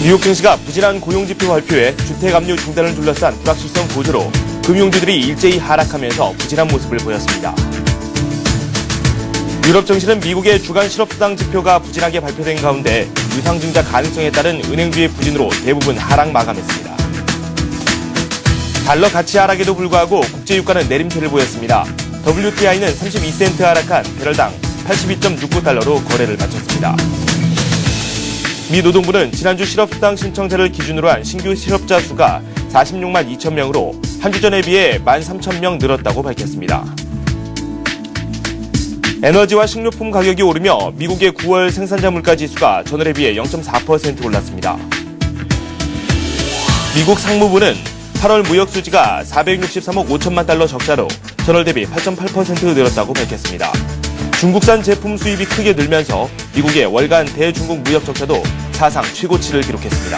뉴욕 증시가 부진한 고용지표 발표에 주택 압류 중단을 둘러싼 불확실성 고조로 금융주들이 일제히 하락하면서 부진한 모습을 보였습니다. 유럽 증시는 미국의 주간 실업수당 지표가 부진하게 발표된 가운데 유상증자 가능성에 따른 은행주의 부진으로 대부분 하락 마감했습니다. 달러 가치 하락에도 불구하고 국제유가는 내림세를 보였습니다. WTI는 32센트 하락한 배럴당 82.69달러로 거래를 마쳤습니다. 미 노동부는 지난주 실업수당 신청자를 기준으로 한 신규 실업자 수가 46만 2천 명으로 한 주 전에 비해 13,000명 늘었다고 밝혔습니다. 에너지와 식료품 가격이 오르며 미국의 9월 생산자 물가 지수가 전월에 비해 0.4% 올랐습니다. 미국 상무부는 8월 무역 수지가 463억 5천만 달러 적자로 전월 대비 8.8% 늘었다고 밝혔습니다. 중국산 제품 수입이 크게 늘면서 미국의 월간 대중국 무역 적자도 사상 최고치를 기록했습니다.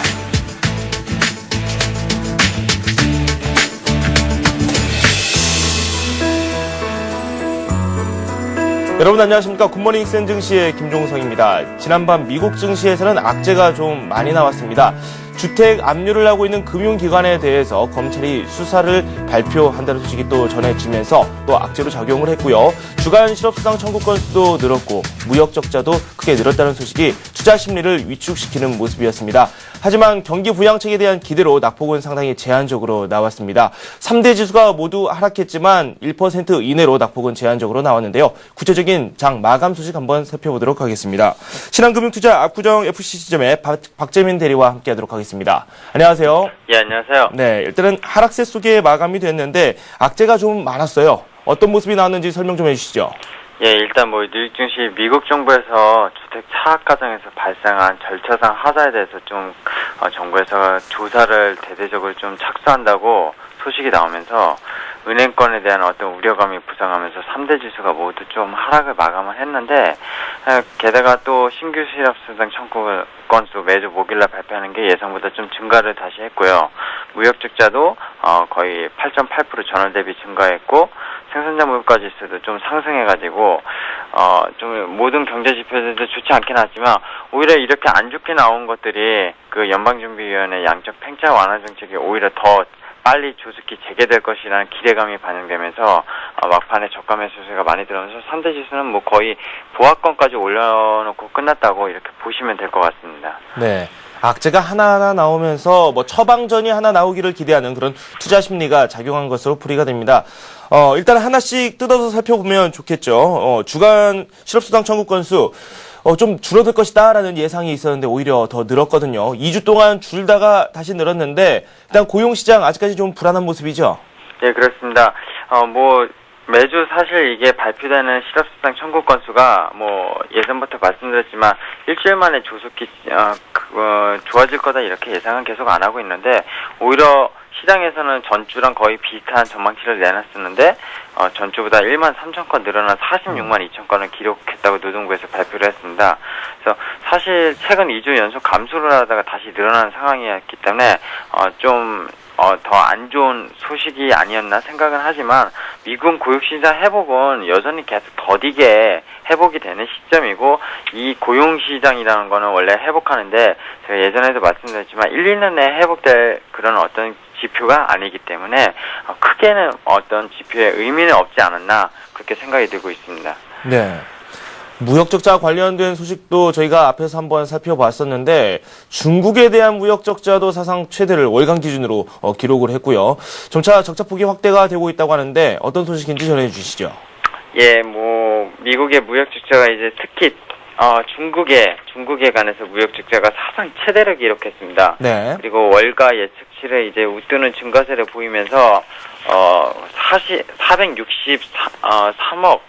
여러분 안녕하십니까. 굿모닝 센 증시의 김종성입니다. 지난밤 미국 증시에서는 악재가 좀 많이 나왔습니다. 주택 압류를 하고 있는 금융기관에 대해서 검찰이 수사를 발표한다는 소식이 또 전해지면서 또 악재로 작용을 했고요. 주간 실업수당 청구 건수도 늘었고 무역 적자도 크게 늘었다는 소식이 투자 심리를 위축시키는 모습이었습니다. 하지만 경기 부양책에 대한 기대로 낙폭은 상당히 제한적으로 나왔습니다. 3대 지수가 모두 하락했지만 1% 이내로 낙폭은 제한적으로 나왔는데요. 구체적인 장 마감 소식 한번 살펴보도록 하겠습니다. 신한금융투자 압구정 FC지점의 박재민 대리와 함께하도록 하겠습니다. 안녕하세요. 예, 안녕하세요. 네, 일단은 하락세 속에 마감이 됐는데 악재가 좀 많았어요. 어떤 모습이 나왔는지 설명 좀 해주시죠. 예, 일단 뉴욕 증시 미국 정부에서 주택 차압 과정에서 발생한 절차상 하자에 대해서 좀 정부에서 조사를 대대적으로 좀 착수한다고 소식이 나오면서 은행권에 대한 어떤 우려감이 부상하면서 3대 지수가 모두 좀 하락을 마감을 했는데, 게다가 또 신규 실업수당 청구 건수 매주 목요일날 발표하는 게 예상보다 좀 증가를 다시 했고요. 무역 적자도 거의 8.8% 전월 대비 증가했고, 생산자 물가 지수도 좀 상승해가지고 좀 모든 경제 지표들도 좋지 않긴 하지만 오히려 이렇게 안 좋게 나온 것들이 그 연방준비위원회 양적 팽창 완화 정책이 오히려 더 빨리 조속히 재개될 것이라는 기대감이 반영되면서 막판에 저가 매수세가 많이 들어오면서 3대 지수는 거의 보합권까지 올려놓고 끝났다고 이렇게 보시면 될 것 같습니다. 네. 악재가 하나하나 나오면서 처방전이 하나 나오기를 기대하는 그런 투자 심리가 작용한 것으로 풀이가 됩니다. 일단 하나씩 뜯어서 살펴보면 좋겠죠. 주간 실업수당 청구 건수 좀 줄어들 것이다라는 예상이 있었는데 오히려 더 늘었거든요. 2주 동안 줄다가 다시 늘었는데 일단 고용시장 아직까지 좀 불안한 모습이죠? 네, 그렇습니다. 매주 사실 이게 발표되는 실업수당 청구 건수가 예전부터 말씀드렸지만 일주일 만에 조속히 좋아질 거다 이렇게 예상은 계속 안 하고 있는데 오히려 시장에서는 전주랑 거의 비슷한 전망치를 내놨었는데 전주보다 1만 3천 건 늘어난 46만 2천 건을 기록했다고 노동부에서 발표를 했습니다. 그래서 사실 최근 2주 연속 감소를 하다가 다시 늘어나는 상황이었기 때문에 더 안 좋은 소식이 아니었나 생각은 하지만 미국 고용시장 회복은 여전히 계속 더디게 회복이 되는 시점이고 이 고용시장이라는 거는 원래 회복하는데 제가 예전에도 말씀드렸지만 1, 2년 내에 회복될 그런 어떤 지표가 아니기 때문에 크게는 어떤 지표에 의미는 없지 않았나 그렇게 생각이 들고 있습니다. 네. 무역적자 관련된 소식도 저희가 앞에서 한번 살펴봤었는데 중국에 대한 무역적자도 사상 최대를 월간 기준으로 기록을 했고요. 점차 적자폭이 확대가 되고 있다고 하는데 어떤 소식인지 전해주시죠. 예, 미국의 무역적자가 이제 특히 중국에 관해서 무역적자가 사상 최대를 기록했습니다. 네. 그리고 월가 예측치를 이제 웃도는 증가세를 보이면서 463억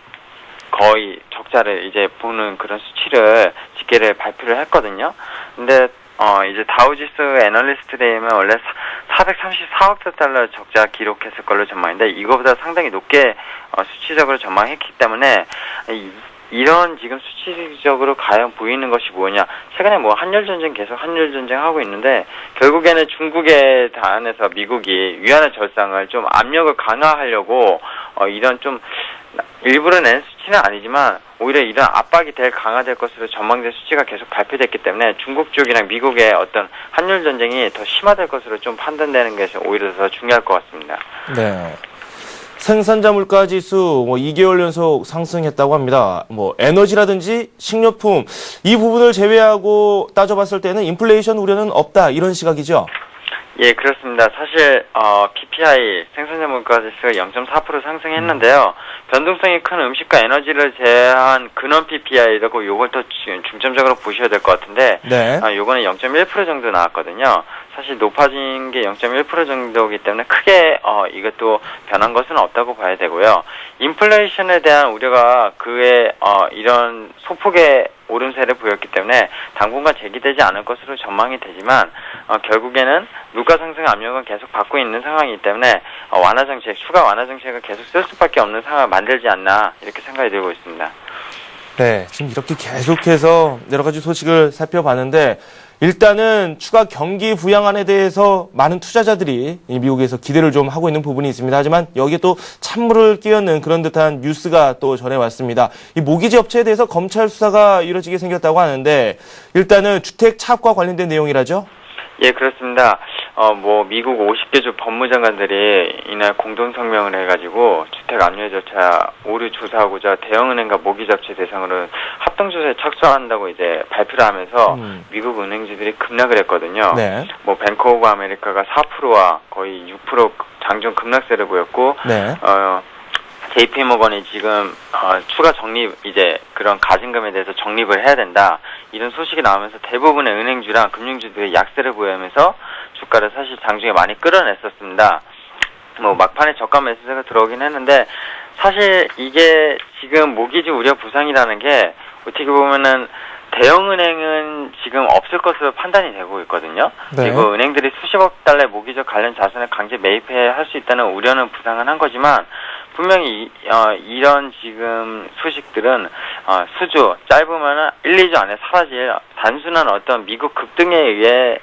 거의 적자를 이제 보는 그런 수치를 집계를 발표를 했거든요. 근데 이제 다우지수 애널리스트 데이면 원래 434억 달러 적자 기록했을 걸로 전망인데 이거보다 상당히 높게 수치적으로 전망했기 때문에 이런 지금 수치적으로 과연 보이는 것이 뭐냐. 최근에 한일전쟁 계속 한일전쟁 하고 있는데 결국에는 중국에 한해서 미국이 위안화 절상을 좀 압력을 강화하려고 이런 좀 일부러 낸 수치는 아니지만 오히려 이런 압박이 강화될 것으로 전망된 수치가 계속 발표됐기 때문에 중국 쪽이랑 미국의 어떤 한일 전쟁이 더 심화될 것으로 좀 판단되는 것이 오히려 더 중요할 것 같습니다. 네. 생산자 물가 지수 2개월 연속 상승했다고 합니다. 에너지라든지 식료품 이 부분을 제외하고 따져봤을 때는 인플레이션 우려는 없다 이런 시각이죠. 예, 그렇습니다. 사실 PPI 생산자 물가 지수가 0.4% 상승했는데요. 변동성이 큰 음식과 에너지를 제외한 근원 PPI라고 요걸 또 중점적으로 보셔야 될 것 같은데, 네. 요거는 0.1% 정도 나왔거든요. 사실 높아진 게 0.1% 정도이기 때문에 크게 이것도 변한 것은 없다고 봐야 되고요. 인플레이션에 대한 우려가 그의 이런 소폭의 오름세를 보였기 때문에 당분간 제기되지 않을 것으로 전망이 되지만 결국에는 물가 상승 압력은 계속 받고 있는 상황이기 때문에 완화 정책, 추가 완화 정책을 계속 쓸 수밖에 없는 상황을 만들지 않나 이렇게 생각이 들고 있습니다. 네, 지금 이렇게 계속해서 여러 가지 소식을 살펴봤는데 일단은 추가 경기 부양안에 대해서 많은 투자자들이 미국에서 기대를 좀 하고 있는 부분이 있습니다. 하지만 여기에 또 찬물을 끼얹는 그런 듯한 뉴스가 또 전해왔습니다. 이 모기지 업체에 대해서 검찰 수사가 이뤄지게 생겼다고 하는데 일단은 주택 차압과 관련된 내용이라죠? 예, 그렇습니다. 미국 50개 주 법무장관들이 이날 공동성명을 해가지고 주택 압류 절차 오류 조사하고자 대형은행과 모기지업체 대상으로 합동조사에 착수한다고 이제 발표를 하면서 미국 은행주들이 급락을 했거든요. 네. 뱅크 오브 아메리카가 4%와 거의 6% 장중 급락세를 보였고, 네. JP 모건이 지금 추가 적립 이제 그런 가진금에 대해서 적립을 해야 된다 이런 소식이 나오면서 대부분의 은행주랑 금융주들이 약세를 보이면서 주가를 사실 장중에 많이 끌어냈었습니다. 막판에 저가 매수세가 들어오긴 했는데 사실 이게 지금 모기지 우려 부상이라는 게 어떻게 보면은 대형은행은 지금 없을 것으로 판단이 되고 있거든요. 네. 그리고 은행들이 수십억 달러의 모기지 관련 자산을 강제 매입해 할 수 있다는 우려는 부상은 한 거지만 분명히 이런 지금 소식들은 수주 짧으면은 1, 2주 안에 사라질 단순한 어떤 미국 급등에 의해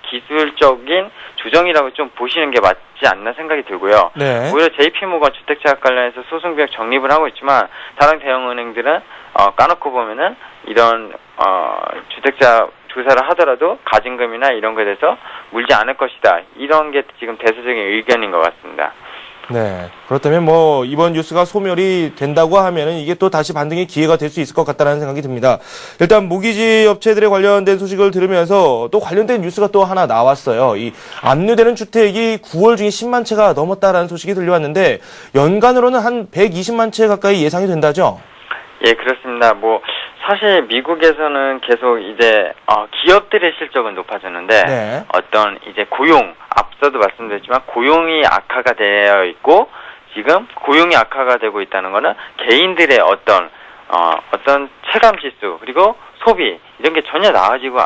기술적인 조정이라고 좀 보시는 게 맞지 않나 생각이 들고요. 네. 오히려 JP모건 주택차압 관련해서 소송비약 적립을 하고 있지만 다른 대형은행들은 까놓고 보면은 이런 주택자 조사를 하더라도 가진금이나 이런 거에 대해서 물지 않을 것이다. 이런 게 지금 대세적인 의견인 것 같습니다. 네. 그렇다면 이번 뉴스가 소멸이 된다고 하면은 이게 또 다시 반등의 기회가 될 수 있을 것 같다는 생각이 듭니다. 일단 모기지 업체들에 관련된 소식을 들으면서 또 관련된 뉴스가 또 하나 나왔어요. 이 압류되는 주택이 9월 중에 10만 채가 넘었다라는 소식이 들려왔는데 연간으로는 한 120만 채 가까이 예상이 된다죠? 예, 그렇습니다. 사실 미국에서는 계속 이제 기업들의 실적은 높아졌는데 네. 어떤 이제 앞서도 말씀드렸지만 고용이 악화가 되어 있고 지금 고용이 악화가 되고 있다는 거는 개인들의 어떤 체감 지수 그리고 소비 이런 게 전혀 나아지고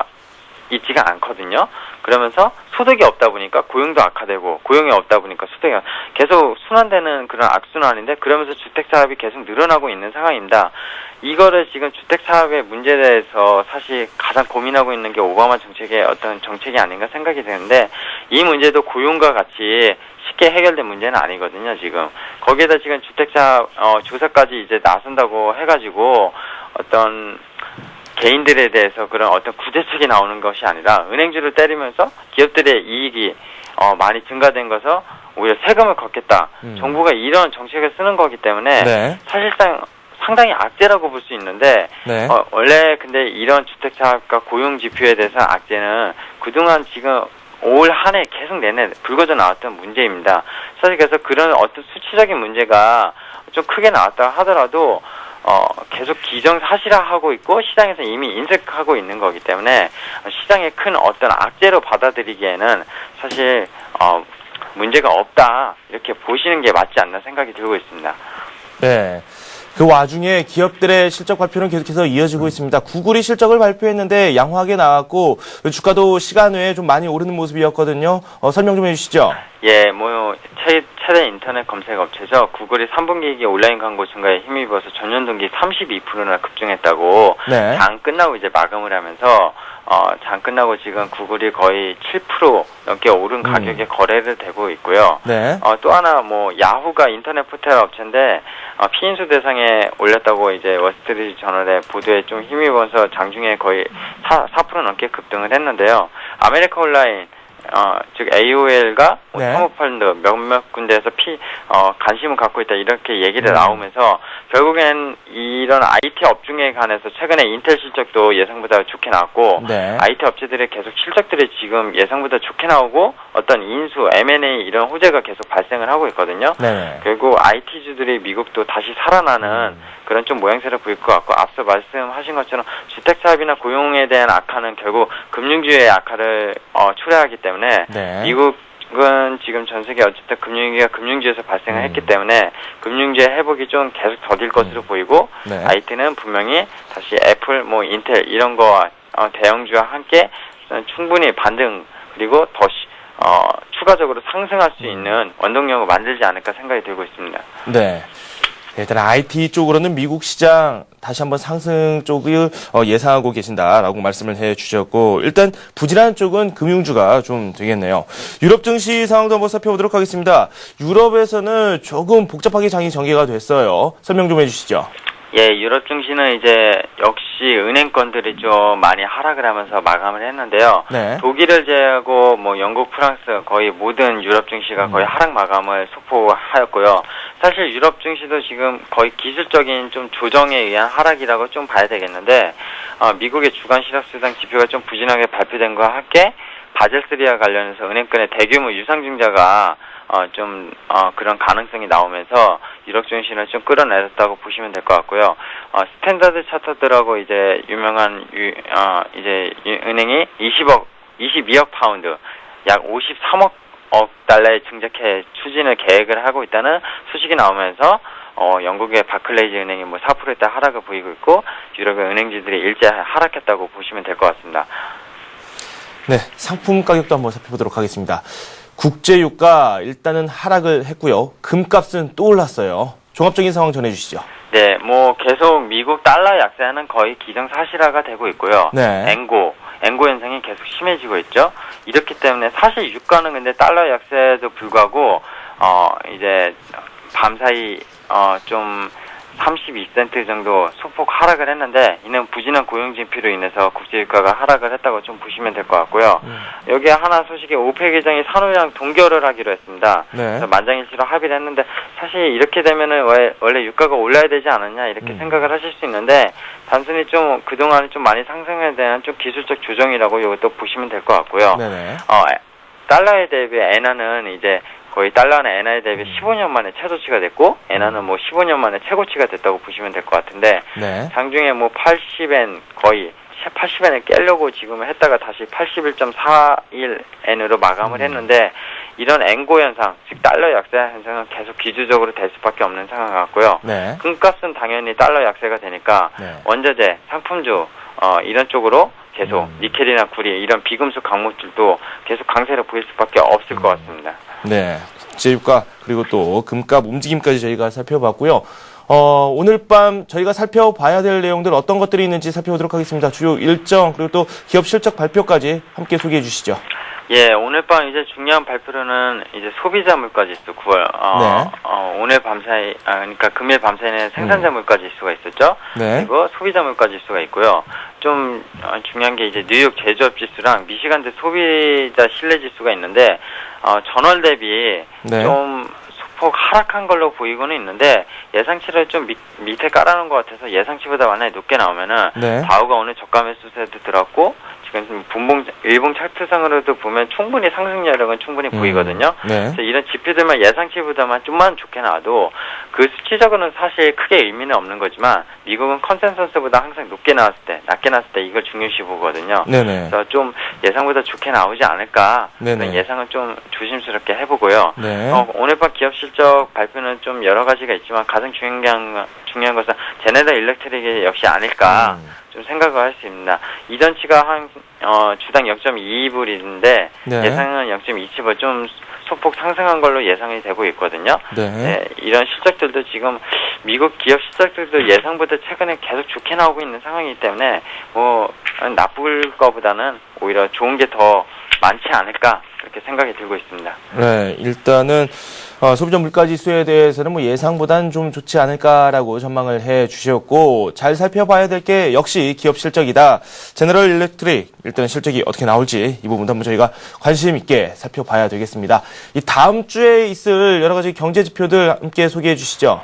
있지가 않거든요. 그러면서 소득이 없다 보니까 고용도 악화되고 고용이 없다 보니까 소득이 계속 순환되는 그런 악순환인데 그러면서 주택 사업이 계속 늘어나고 있는 상황입니다. 이거를 지금 주택 사업의 문제에 대해서 사실 가장 고민하고 있는 게 오바마 정책의 어떤 정책이 아닌가 생각이 드는데 이 문제도 고용과 같이 쉽게 해결된 문제는 아니거든요, 지금. 거기에다 지금 주택 사업 조사까지 이제 나선다고 해가지고 어떤 개인들에 대해서 그런 어떤 구제책이 나오는 것이 아니라 은행주를 때리면서 기업들의 이익이 많이 증가된 것서 오히려 세금을 걷겠다. 정부가 이런 정책을 쓰는 거기 때문에 네. 사실상 상당히 악재라고 볼 수 있는데 네. 원래 근데 이런 주택 사업과 고용 지표에 대해서 악재는 그동안 지금 올 한 해 계속 내내 불거져 나왔던 문제입니다. 사실 그래서 그런 어떤 수치적인 문제가 좀 크게 나왔다 하더라도 계속 기정사실화하고 있고 시장에서 이미 인식하고 있는 거기 때문에 시장의 큰 어떤 악재로 받아들이기에는 사실 문제가 없다 이렇게 보시는 게 맞지 않나 생각이 들고 있습니다. 네. 그 와중에 기업들의 실적 발표는 계속해서 이어지고 있습니다. 구글이 실적을 발표했는데 양호하게 나왔고 주가도 시간 외에 좀 많이 오르는 모습이었거든요. 설명 좀 해주시죠. 예, 최대 인터넷 검색 업체죠. 구글이 3분기에 온라인 광고 증가에 힘입어서 전년 동기 32%나 급증했다고 네. 장 끝나고 이제 마감을 하면서 장 끝나고 지금 구글이 거의 7% 넘게 오른 가격에 거래를 되고 있고요. 네. 또 하나 뭐 야후가 인터넷 포털 업체인데 피인수 대상에 올렸다고 이제 월스트리트 저널의 보도에 좀 힘입어서 장중에 거의 4% 넘게 급등을 했는데요. 아메리카 온라인 즉 AOL과 네. 사모펀드 몇몇 군데에서 관심을 갖고 있다 이렇게 얘기를 나오면서 결국엔 이런 IT 업종에 관해서 최근에 인텔 실적도 예상보다 좋게 나왔고 네. IT 업체들의 계속 실적들이 지금 예상보다 좋게 나오고 어떤 인수, M&A 이런 호재가 계속 발생을 하고 있거든요. 네. 결국 IT주들이 미국도 다시 살아나는 그런 좀 모양새를 보일 것 같고 앞서 말씀하신 것처럼 주택 사업이나 고용에 대한 악화는 결국 금융주의 악화를 초래하기 때문에 네. 미국은 지금 전 세계 어쨌든 금융위기가 금융주에서 발생을 했기 때문에 금융주의 회복이 좀 계속 더딜 것으로 보이고 네. IT는 분명히 다시 애플, 뭐 인텔 이런 거와 대형주와 함께 충분히 반등 그리고 더 추가적으로 상승할 수 있는 원동력을 만들지 않을까 생각이 들고 있습니다. 네. 일단 IT 쪽으로는 미국 시장 다시 한번 상승 쪽을 예상하고 계신다라고 말씀을 해주셨고 일단 부진한 쪽은 금융주가 좀 되겠네요. 유럽 증시 상황도 한번 살펴보도록 하겠습니다. 유럽에서는 조금 복잡하게 장이 전개가 됐어요. 설명 좀 해주시죠. 예, 유럽 증시는 이제 역시 은행권들이 좀 많이 하락을 하면서 마감을 했는데요. 네. 독일을 제외하고 뭐 영국, 프랑스 거의 모든 유럽 증시가 거의 하락 마감을 소포하였고요. 사실 유럽 증시도 지금 거의 기술적인 좀 조정에 의한 하락이라고 좀 봐야 되겠는데 미국의 주간 실업수당 지표가 좀 부진하게 발표된 것과 함께 바젤3와 관련해서 은행권의 대규모 유상증자가 그런 가능성이 나오면서 유럽 증시를 좀 끌어내렸다고 보시면 될 것 같고요. 스탠다드 차터들하고 이제 유명한 이제 은행이 22억 파운드, 약 53억 달러의 증자해 추진을 계획을 하고 있다는 소식이 나오면서 영국의 바클레이즈 은행이 뭐 4%대 하락을 보이고 있고 유럽의 은행지들이 일제 하락했다고 보시면 될 것 같습니다. 네, 상품 가격도 한번 살펴보도록 하겠습니다. 국제유가 일단은 하락을 했고요. 금값은 또 올랐어요. 종합적인 상황 전해주시죠. 네, 뭐 계속 미국 달러 약세는 거의 기정사실화가 되고 있고요. 네. 앵고 현상이 계속 심해지고 있죠. 이렇기 때문에 사실 유가는 근데 달러 약세에도 불구하고 이제 밤사이 좀 32센트 정도 소폭 하락을 했는데 이는 부진한 고용 지표로 인해서 국제유가가 하락을 했다고 좀 보시면 될 것 같고요. 여기에 하나 소식에 오펙 회장이 산후랑 동결을 하기로 했습니다. 네. 그래서 만장일치로 합의를 했는데 사실 이렇게 되면은 원래 유가가 올라야 되지 않느냐 이렇게 생각을 하실 수 있는데 단순히 좀 그동안에 좀 많이 상승에 대한 좀 기술적 조정이라고 이것도 보시면 될 것 같고요. 네네. 달러에 대비 엔화는 이제 거의 달러는 엔화에 대비 15년 만에 최저치가 됐고 엔화는 뭐 15년 만에 최고치가 됐다고 보시면 될 것 같은데 네. 장중에 뭐 80엔 거의 80엔을 깨려고 지금 했다가 다시 81.41엔으로 마감을 했는데 이런 앵고 현상, 즉 달러 약세 현상은 계속 기주적으로 될 수밖에 없는 상황 같고요. 네. 금값은 당연히 달러 약세가 되니까 네. 원자재, 상품주 이런 쪽으로 계속 니켈이나 구리 이런 비금속 강목들도 계속 강세를 보일 수밖에 없을 것 같습니다. 네. 국제유가 그리고 또 금값 움직임까지 저희가 살펴봤고요. 오늘 밤 저희가 살펴봐야 될 내용들 어떤 것들이 있는지 살펴보도록 하겠습니다. 주요 일정 그리고 또 기업 실적 발표까지 함께 소개해 주시죠. 예, 오늘 밤 이제 중요한 발표로는 이제 소비자 물가 지수 9월, 오늘 밤사이, 그러니까 금일 밤사이는 생산자 물가 지수가 있었죠. 네. 그리고 소비자 물가 지수가 있고요. 좀 중요한 게 이제 뉴욕 제조업 지수랑 미시간대 소비자 신뢰 지수가 있는데 전월 대비 네. 좀 소폭 하락한 걸로 보이고는 있는데 예상치를 좀 밑에 깔아놓은 것 같아서 예상치보다 만약에 높게 나오면은 네. 다우가 오늘 저가 매수세도 들었고 지금 일봉 차트상으로도 보면 충분히 상승 여력은 충분히 보이거든요. 네. 그래서 이런 지표들만 예상치보다만 좀만 좋게 나와도 그 수치적으로는 사실 크게 의미는 없는 거지만 미국은 컨센서스보다 항상 높게 나왔을 때, 낮게 나왔을 때 이걸 중요시 보거든요. 네네. 그래서 좀 예상보다 좋게 나오지 않을까 네네. 그런 예상은 좀 조심스럽게 해보고요. 네. 오늘 밤 기업 실적 발표는 좀 여러 가지가 있지만 가장 중요한 것은 제네럴 일렉트릭이 역시 아닐까 좀 생각을 할 수 있습니다. 이전치가 한 주당 0.22불인데 네. 예상은 0.27불 좀 소폭 상승한 걸로 예상이 되고 있거든요. 네. 네, 이런 실적들도 지금 미국 기업 실적들도 예상보다 최근에 계속 좋게 나오고 있는 상황이기 때문에 뭐 나쁠 거보다는 오히려 좋은 게 더 많지 않을까 그렇게 생각이 들고 있습니다. 네, 일단은 소비자 물가지수에 대해서는 뭐 예상보다는 좀 좋지 않을까라고 전망을 해 주셨고, 잘 살펴봐야 될 게 역시 기업 실적이다. 제너럴 일렉트릭 일단 실적이 어떻게 나올지 이 부분도 한번 저희가 관심 있게 살펴봐야 되겠습니다. 이 다음 주에 있을 여러 가지 경제 지표들 함께 소개해 주시죠.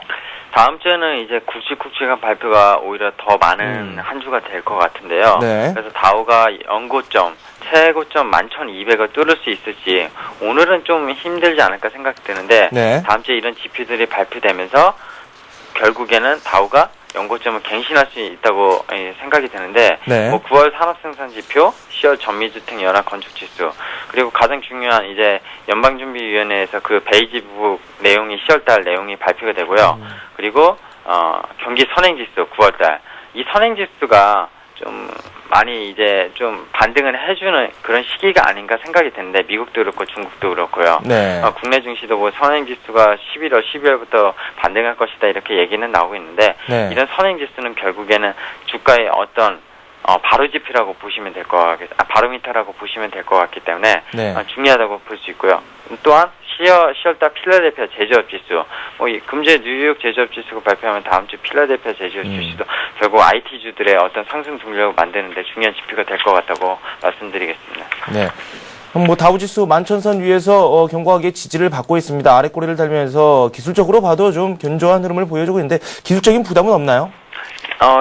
다음 주에는 이제 굵직굵직한 발표가 오히려 더 많은 한 주가 될 것 같은데요. 네. 그래서 다우가 연고점, 최고점 11,200을 뚫을 수 있을지 오늘은 좀 힘들지 않을까 생각되는데 네. 다음 주에 이런 지표들이 발표되면서 결국에는 다우가 연고점을 갱신할 수 있다고 생각이 드는데 네. 뭐 9월 산업생산 지표, 10월 전미주택 연합 건축지수, 그리고 가장 중요한 이제 연방준비위원회에서 그 베이지북 내용이 10월달 내용이 발표가 되고요. 그리고 경기 선행지수 9월달, 이 선행지수가 좀 많이 이제 좀 반등을 해주는 그런 시기가 아닌가 생각이 드는데 미국도 그렇고 중국도 그렇고요. 네. 국내 증시도 뭐 선행지수가 11월, 12월부터 반등할 것이다 이렇게 얘기는 나오고 있는데 네. 이런 선행지수는 결국에는 주가의 어떤 바로지표라고 보시면 될 것 바로미터라고 보시면 될 것 같기 때문에 네. 중요하다고 볼 수 있고요. 또한 10월달 필라델피아 제조업 지수, 뭐 금주에 뉴욕 제조업 지수가 발표하면 다음 주 필라델피아 제조업 지수도 결국 IT 주들의 어떤 상승 동력을 만드는데 중요한 지표가 될 것 같다고 말씀드리겠습니다. 네. 그럼 뭐 다우지수 11,000선 위에서 견고하게 지지를 받고 있습니다. 아래 꼬리를 달면서 기술적으로 봐도 좀 견조한 흐름을 보여주고 있는데 기술적인 부담은 없나요?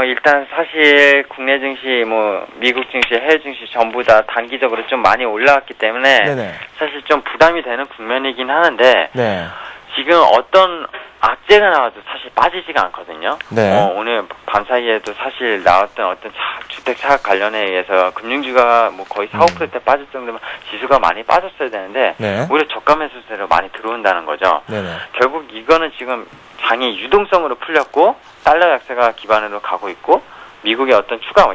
일단 사실 국내 증시, 뭐 미국 증시, 해외 증시 전부 다 단기적으로 좀 많이 올라왔기 때문에 네네. 사실 좀 부담이 되는 국면이긴 하는데 네. 지금 어떤 악재가 나와도 사실 빠지지가 않거든요. 네. 오늘 밤 사이에도 사실 나왔던 어떤 주택 사업 관련에 의해서 금융주가 뭐 거의 4~5%대 빠질 정도면 지수가 많이 빠졌어야 되는데 네. 오히려 저가 매수세로 많이 들어온다는 거죠. 네네. 결국 이거는 지금 장이 유동성으로 풀렸고 달러 약세가 기반으로 가고 있고 미국의 어떤 추가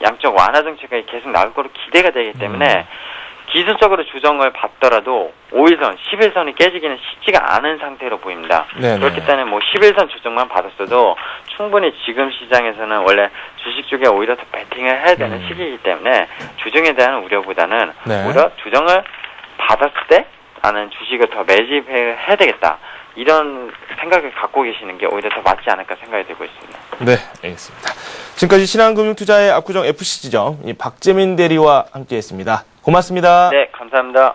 양적 완화 정책이 계속 나올 거로 기대가 되기 때문에 기술적으로 조정을 받더라도 5일선, 10일선이 깨지기는 쉽지가 않은 상태로 보입니다. 네네. 그렇기 때문에 뭐 10일선 조정만 받았어도 충분히 지금 시장에서는 원래 주식 쪽에 오히려 더 배팅을 해야 되는 시기이기 때문에 조정에 대한 우려보다는 네. 오히려 조정을 받았을 때 나는 주식을 더 매집해야 되겠다. 이런 생각을 갖고 계시는 게 오히려 더 맞지 않을까 생각이 들고 있습니다. 네, 알겠습니다. 지금까지 신한금융투자의 압구정 FC지점 박재민 대리와 함께했습니다. 고맙습니다. 네, 감사합니다.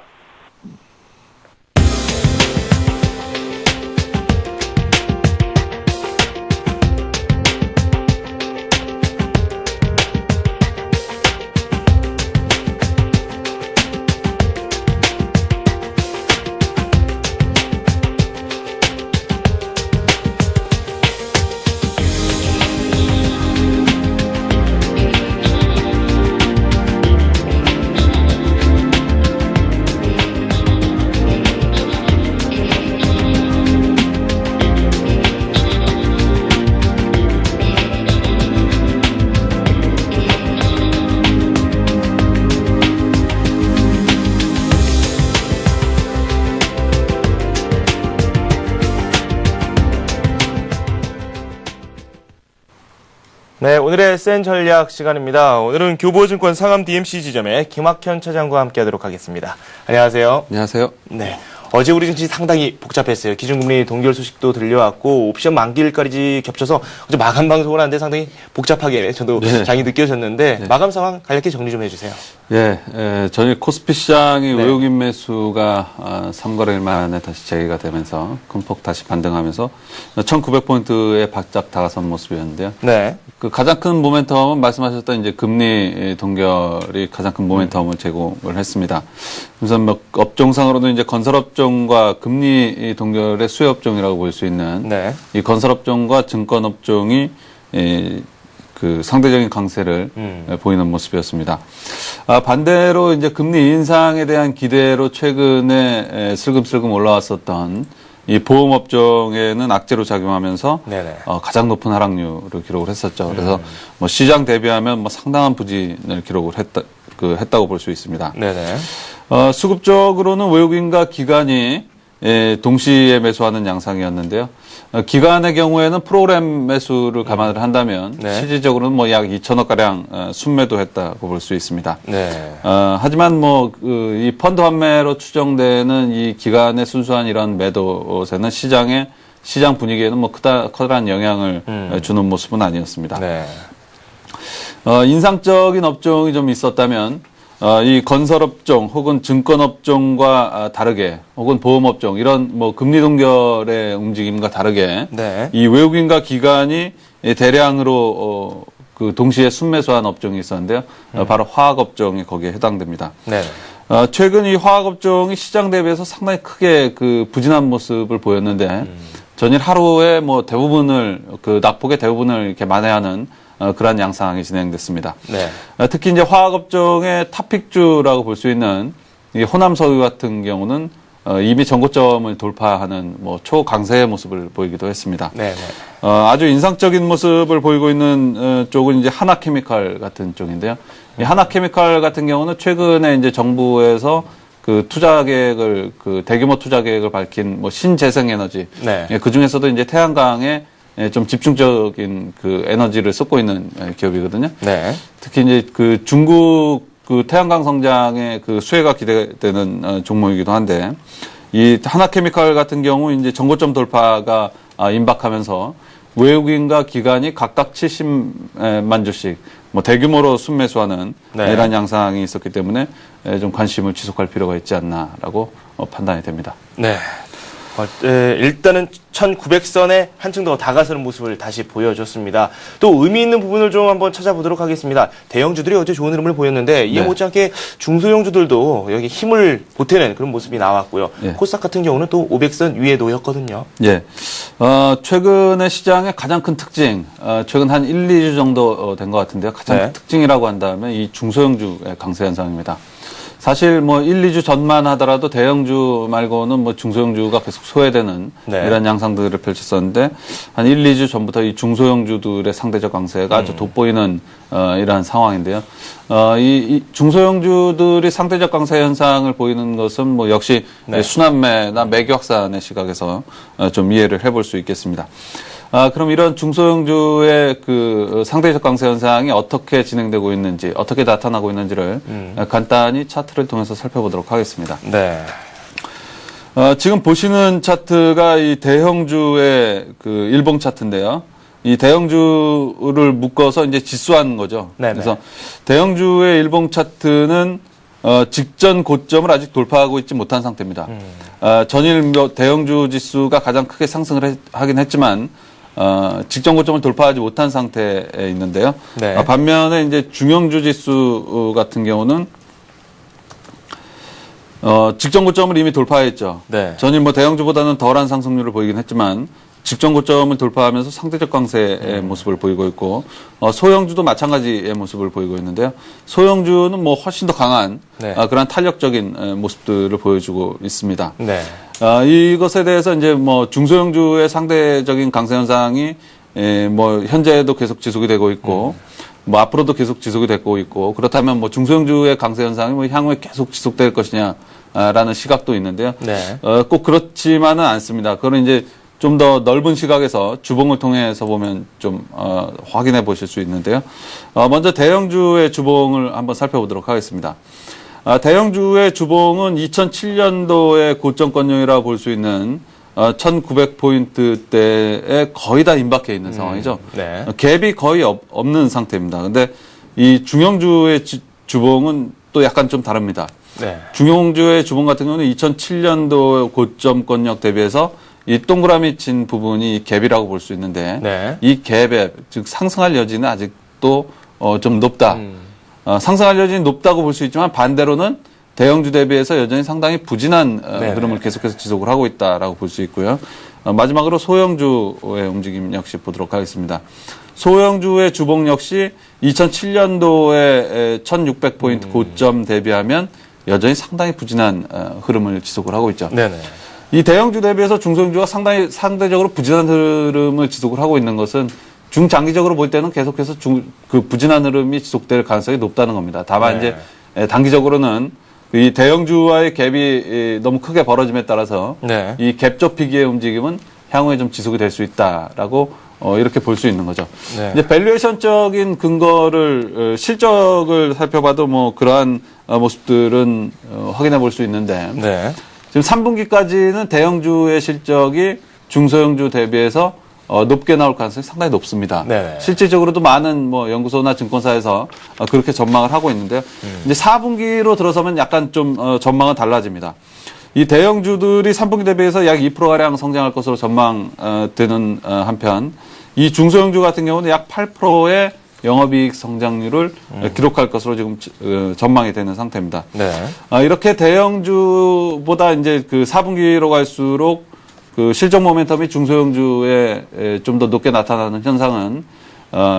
네, 오늘의 센 전략 시간입니다. 오늘은 교보증권 상암 DMC 지점의 김학현 차장과 함께하도록 하겠습니다. 안녕하세요. 안녕하세요. 네. 어제 우리 증시 상당히 복잡했어요. 기준금리 동결 소식도 들려왔고 옵션 만기일까지 겹쳐서 어제 마감 방송을 하는데 상당히 복잡하게 저도 네. 장이 느껴졌는데 네. 마감 상황 간략히 정리 좀 해주세요. 저희 코스피 시장이 네. 외국인 매수가 3거래일 만에 다시 재개가 되면서 큰 폭 다시 반등하면서 1900포인트에 바짝 다가선 모습이었는데요. 네. 그 가장 큰 모멘텀은 말씀하셨던 이제 금리 동결이 가장 큰 모멘텀을 제공을 했습니다. 그래서 뭐 업종상으로는 이제 건설업종과 금리 동결의 수혜업종이라고 볼 수 있는 네. 이 건설업종과 증권업종이 그 상대적인 강세를 보이는 모습이었습니다. 반대로 이제 금리 인상에 대한 기대로 최근에 슬금슬금 올라왔었던 이 보험업종에는 악재로 작용하면서 네네. 가장 높은 하락률을 기록을 했었죠. 그래서 뭐 시장 대비하면 뭐 상당한 부진을 기록을 했다고 볼 수 있습니다. 네네. 수급적으로는 외국인과 기관이 동시에 매수하는 양상이었는데요. 기관의 경우에는 프로그램 매수를 감안을 한다면 네. 실질적으로는 뭐 약 2천억 가량 순매도했다고 볼 수 있습니다. 네. 하지만 뭐 이 펀드 환매로 추정되는 이 기관의 순수한 이런 매도세는 시장 분위기에는 뭐 커다란 영향을 주는 모습은 아니었습니다. 네. 인상적인 업종이 좀 있었다면 이 건설업종 혹은 증권업종과 다르게 혹은 보험업종 이런 뭐 금리 동결의 움직임과 다르게 네. 이 외국인과 기관이 대량으로 그 동시에 순매수한 업종이 있었는데요. 바로 화학업종이 거기에 해당됩니다. 네. 최근 이 화학업종이 시장 대비해서 상당히 크게 그 부진한 모습을 보였는데 전일 하루에 뭐 대부분을 그 낙폭의 대부분을 이렇게 만회하는 그러한 양상이 진행됐습니다. 네. 특히 이제 화학업종의 탑픽주라고 볼 수 있는 이 호남석유 같은 경우는 이미 전고점을 돌파하는 뭐 초강세의 모습을 보이기도 했습니다. 네. 아주 인상적인 모습을 보이고 있는 쪽은 이제 하나케미칼 같은 쪽인데요. 이 하나케미칼 같은 경우는 최근에 이제 정부에서 그 투자 계획을 그 대규모 투자 계획을 밝힌 뭐 신재생에너지 네. 그 중에서도 이제 태양광에 좀 집중적인 그 에너지를 쏟고 있는 기업이거든요. 네. 특히 이제 그 중국 그 태양광 성장의 그 수혜가 기대되는 종목이기도 한데 이 하나케미칼 같은 경우 이제 전고점 돌파가 임박하면서 외국인과 기관이 각각 70만 주씩 뭐 대규모로 순매수하는 네. 이런 양상이 있었기 때문에 좀 관심을 지속할 필요가 있지 않나라고 판단이 됩니다. 네. 일단은 1900선에 한층 더 다가서는 모습을 다시 보여줬습니다. 또 의미 있는 부분을 좀 한번 찾아보도록 하겠습니다. 대형주들이 어제 좋은 흐름을 보였는데 이에 네. 못지않게 중소형주들도 여기 힘을 보태는 그런 모습이 나왔고요. 예. 코스닥 같은 경우는 또 500선 위에 놓였거든요. 예. 최근에 시장의 가장 큰 특징, 최근 한 1, 2주 정도 된 것 같은데요. 가장 네. 큰 특징이라고 한다면 이 중소형주의 강세 현상입니다. 사실 뭐 1, 2주 전만 하더라도 대형주 말고는 뭐 중소형주가 계속 소외되는 네. 이런 양상들을 펼쳤었는데 한 1, 2주 전부터 이 중소형주들의 상대적 강세가 아주 돋보이는 이러한 상황인데요. 이 중소형주들이 상대적 강세 현상을 보이는 것은 뭐 역시 네. 순환매나 매기 확산의 시각에서 좀 이해를 해볼 수 있겠습니다. 그럼 이런 중소형주의 그 상대적 강세 현상이 어떻게 진행되고 있는지, 어떻게 나타나고 있는지를 간단히 차트를 통해서 살펴보도록 하겠습니다. 네. 지금 보시는 차트가 이 대형주의 그 일봉 차트인데요. 이 대형주를 묶어서 이제 지수하는 거죠. 네네. 그래서 대형주의 일봉 차트는 직전 고점을 아직 돌파하고 있지 못한 상태입니다. 전일 대형주 지수가 가장 크게 상승을 하긴 했지만 직전 고점을 돌파하지 못한 상태에 있는데요. 네. 반면에 이제 중형주 지수 같은 경우는 직전 고점을 이미 돌파했죠. 네. 전일 뭐 대형주보다는 덜한 상승률을 보이긴 했지만 직전 고점을 돌파하면서 상대적 강세의 모습을 보이고 있고 소형주도 마찬가지의 모습을 보이고 있는데요. 소형주는 뭐 훨씬 더 강한 네. 그런 탄력적인 모습들을 보여주고 있습니다. 네. 이것에 대해서 이제 뭐 중소형주의 상대적인 강세 현상이 뭐 현재도 계속 지속이 되고 있고 뭐 앞으로도 계속 지속이 되고 있고 그렇다면 뭐 중소형주의 강세 현상이 뭐 향후에 계속 지속될 것이냐라는 시각도 있는데요. 네. 꼭 그렇지만은 않습니다. 그거는 이제 좀 더 넓은 시각에서 주봉을 통해서 보면 좀 확인해 보실 수 있는데요. 먼저 대형주의 주봉을 한번 살펴보도록 하겠습니다. 대형주의 주봉은 2007년도의 고점권역이라고 볼 수 있는 1900포인트대에 거의 다 임박해 있는 상황이죠. 네. 갭이 거의 없는 상태입니다. 근데 이 중형주의 주봉은 또 약간 좀 다릅니다. 네. 중형주의 주봉 같은 경우는 2007년도 고점권역 대비해서 이 동그라미 친 부분이 갭이라고 볼 수 있는데 네. 이 갭에 즉 상승할 여지는 아직도 좀 높다. 상승할 여지는 높다고 볼 수 있지만 반대로는 대형주 대비해서 여전히 상당히 부진한 흐름을 계속해서 지속을 하고 있다라고 볼 수 있고요. 마지막으로 소형주의 움직임 역시 보도록 하겠습니다. 소형주의 주봉 역시 2007년도에 1600포인트 고점 대비하면 여전히 상당히 부진한 흐름을 지속을 하고 있죠. 네네. 이 대형주 대비해서 중소형주가 상대적으로 부진한 흐름을 지속을 하고 있는 것은 중장기적으로 볼 때는 계속해서 그 부진한 흐름이 지속될 가능성이 높다는 겁니다. 다만 네. 이제 단기적으로는 이 대형주와의 갭이 너무 크게 벌어짐에 따라서 네. 이 갭 좁히기의 움직임은 향후에 좀 지속이 될 수 있다라고 이렇게 볼 수 있는 거죠. 네. 이제 밸류에이션적인 근거를 실적을 살펴봐도 뭐 그러한 모습들은 확인해 볼 수 있는데 네. 지금 3분기까지는 대형주의 실적이 중소형주 대비해서 높게 나올 가능성이 상당히 높습니다. 네. 실질적으로도 많은 뭐 연구소나 증권사에서 그렇게 전망을 하고 있는데요. 이제 4분기로 들어서면 약간 좀 전망은 달라집니다. 이 대형주들이 3분기 대비해서 약 2%가량 성장할 것으로 전망되는 한편 이 중소형주 같은 경우는 약 8%의 영업이익 성장률을 기록할 것으로 지금 전망이 되는 상태입니다. 네. 이렇게 대형주보다 이제 그 4분기로 갈수록 그 실적 모멘텀이 중소형주에 좀 더 높게 나타나는 현상은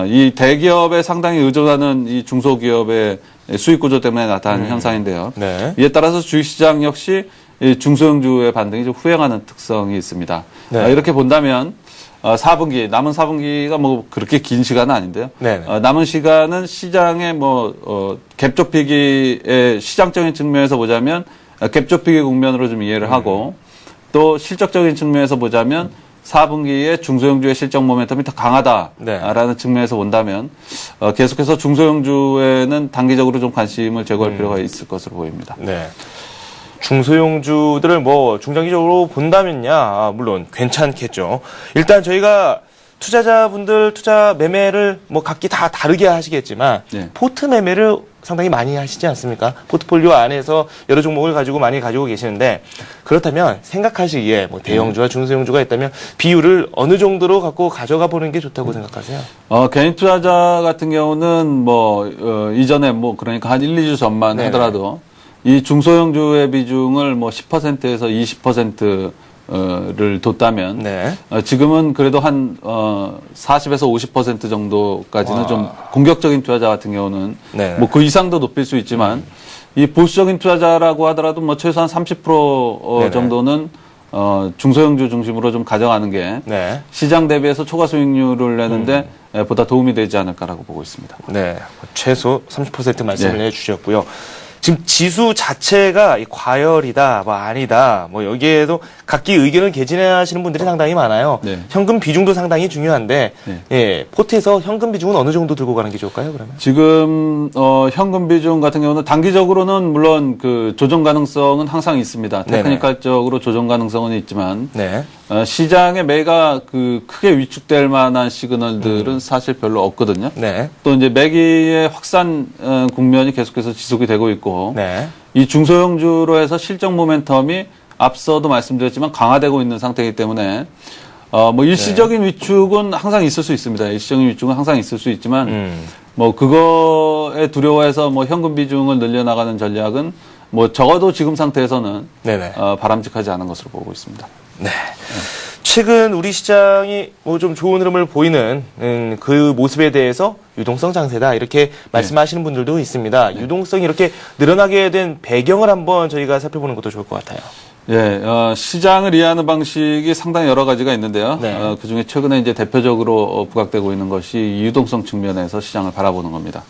이 대기업에 상당히 의존하는 이 중소기업의 수익 구조 때문에 나타나는 현상인데요. 네. 이에 따라서 주식시장 역시 이 중소형주의 반등이 좀 후행하는 특성이 있습니다. 네. 이렇게 본다면 4분기 남은 4분기가 뭐 그렇게 긴 시간은 아닌데요. 네. 남은 시간은 시장의 뭐 갭 좁히기의 시장적인 측면에서 보자면 갭 좁히기 국면으로 좀 이해를 하고 또 실적적인 측면에서 보자면 4분기에 중소형주의 실적 모멘텀이 더 강하다라는 측면에서 본다면 계속해서 중소형주에는 단기적으로 좀 관심을 제고할 필요가 있을 것으로 보입니다. 네. 중소형주들을 뭐 중장기적으로 본다면야 물론 괜찮겠죠. 일단 저희가 투자자분들 투자 매매를 뭐 각기 다 다르게 하시겠지만 네. 포트 매매를 상당히 많이 하시지 않습니까? 포트폴리오 안에서 여러 종목을 가지고 많이 가지고 계시는데 그렇다면 생각하시기에 뭐 대형주와 중소형주가 있다면 비율을 어느 정도로 갖고 가져가 보는 게 좋다고 생각하세요? 개인 투자자 같은 경우는 뭐 이전에 뭐 그러니까 한 1, 2주 전만 네네. 하더라도 이 중소형주의 비중을 뭐 10%에서 20%를 뒀다면 네. 지금은 그래도 한 40에서 50% 정도까지는 좀 공격적인 투자자 같은 경우는 네. 뭐 그 이상도 높일 수 있지만 이 보수적인 투자자라고 하더라도 뭐 최소한 30% 네네. 정도는 중소형주 중심으로 좀 가져가는 게 네. 시장 대비해서 초과 수익률을 내는데 보다 도움이 되지 않을까라고 보고 있습니다. 네. 최소 30% 말씀을 네. 해주셨고요. 지금 지수 자체가 과열이다, 뭐 아니다, 뭐 여기에도 각기 의견을 개진하시는 분들이 상당히 많아요. 네. 현금 비중도 상당히 중요한데, 네. 예, 포트에서 현금 비중은 어느 정도 들고 가는 게 좋을까요, 그러면? 지금 현금 비중 같은 경우는 단기적으로는 물론 그 조정 가능성은 항상 있습니다. 네네. 테크니컬적으로 조정 가능성은 있지만 네. 시장의 매가 그 크게 위축될 만한 시그널들은 사실 별로 없거든요. 네. 또 이제 매기의 확산 국면이 계속해서 지속이 되고 있고 네. 이 중소형주로 해서 실적 모멘텀이 앞서도 말씀드렸지만 강화되고 있는 상태이기 때문에 뭐 일시적인 위축은 항상 있을 수 있습니다. 일시적인 위축은 항상 있을 수 있지만 뭐 그거에 두려워해서 뭐 현금 비중을 늘려나가는 전략은 뭐 적어도 지금 상태에서는 네네. 바람직하지 않은 것으로 보고 있습니다. 네. 최근 우리 시장이 뭐 좀 좋은 흐름을 보이는 그 모습에 대해서 유동성 장세다 이렇게 말씀하시는 분들도 있습니다. 유동성이 이렇게 늘어나게 된 배경을 한번 저희가 살펴보는 것도 좋을 것 같아요. 예, 시장을 이해하는 방식이 상당히 여러 가지가 있는데요. 네. 그 중에 최근에 이제 대표적으로 부각되고 있는 것이 유동성 측면에서 시장을 바라보는 겁니다.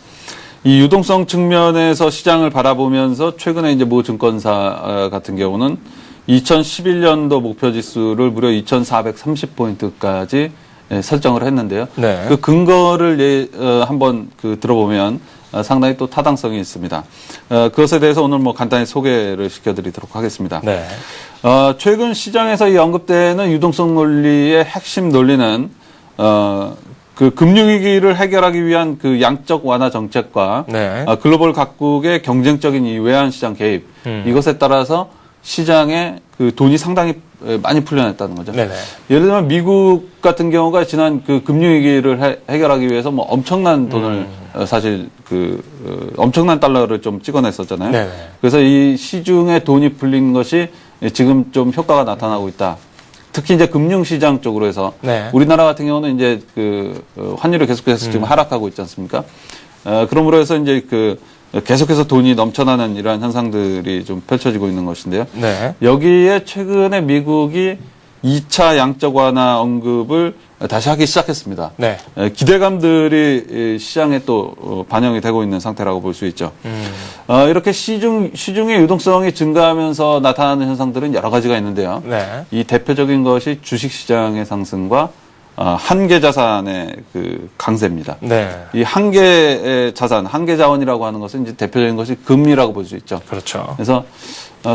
이 유동성 측면에서 시장을 바라보면서 최근에 이제 모 증권사 같은 경우는 2011년도 목표 지수를 무려 2,430포인트까지 설정을 했는데요. 네. 그 근거를 한번 들어보면 상당히 또 타당성이 있습니다. 그것에 대해서 오늘 뭐 간단히 소개를 시켜드리도록 하겠습니다. 네. 최근 시장에서 이 언급되는 유동성 논리의 핵심 논리는 그 금융위기를 해결하기 위한 그 양적 완화 정책과 네. 글로벌 각국의 경쟁적인 이 외환시장 개입 이것에 따라서 시장에 그 돈이 상당히 많이 풀려났다는 거죠. 네네. 예를 들면 미국 같은 경우가 지난 그 금융위기를 해결하기 위해서 뭐 엄청난 돈을 사실 엄청난 달러를 좀 찍어냈었잖아요. 네네. 그래서 이 시중에 돈이 풀린 것이 지금 좀 효과가 나타나고 있다. 특히 이제 금융시장 쪽으로 해서 네. 우리나라 같은 경우는 이제 환율이 계속해서 지금 하락하고 있지 않습니까? 그러므로 해서 이제 계속해서 돈이 넘쳐나는 이러한 현상들이 좀 펼쳐지고 있는 것인데요. 네. 여기에 최근에 미국이 2차 양적 완화 언급을 다시 하기 시작했습니다. 네. 기대감들이 시장에 또 반영이 되고 있는 상태라고 볼 수 있죠. 이렇게 시중의 유동성이 증가하면서 나타나는 현상들은 여러 가지가 있는데요. 네. 이 대표적인 것이 주식시장의 상승과 한계 자산의 그 강세입니다. 네. 이 한계 자산, 한계 자원이라고 하는 것은 이제 대표적인 것이 금리라고 볼 수 있죠. 그렇죠. 그래서